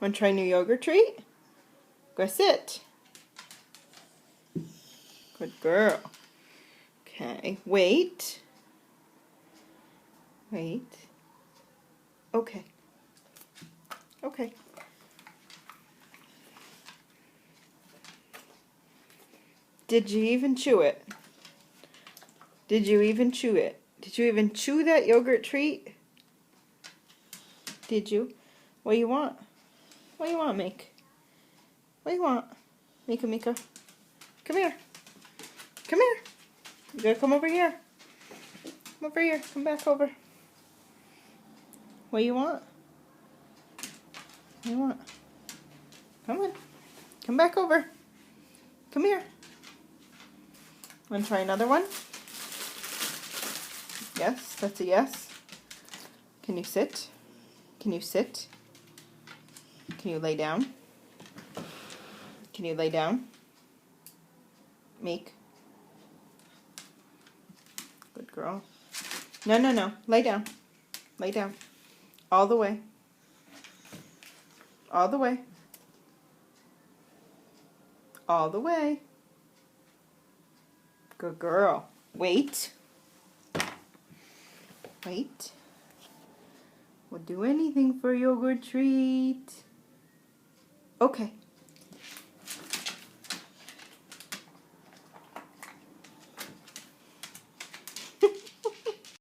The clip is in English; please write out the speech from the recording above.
Want to try a new yogurt treat? Go sit. Good girl. Okay, wait. Wait. Okay. Okay. Did you even chew it? Did you even chew it? Did you even chew that yogurt treat? Did you? What do you want? What do you want, Make? What do you want? Mika. Come here. Come here. You gotta come over here. Come over here. Come back over. What do you want? What do you want? Come on. Come back over. Come here. Want to try another one? Yes, that's a yes. Can you sit? Can you sit? Can you lay down? Can you lay down? Meek. Good girl. No. Lay down. Lay down. All the way. All the way. All the way. Good girl. Wait. Wait. We'll do anything for a yogurt treat. Okay.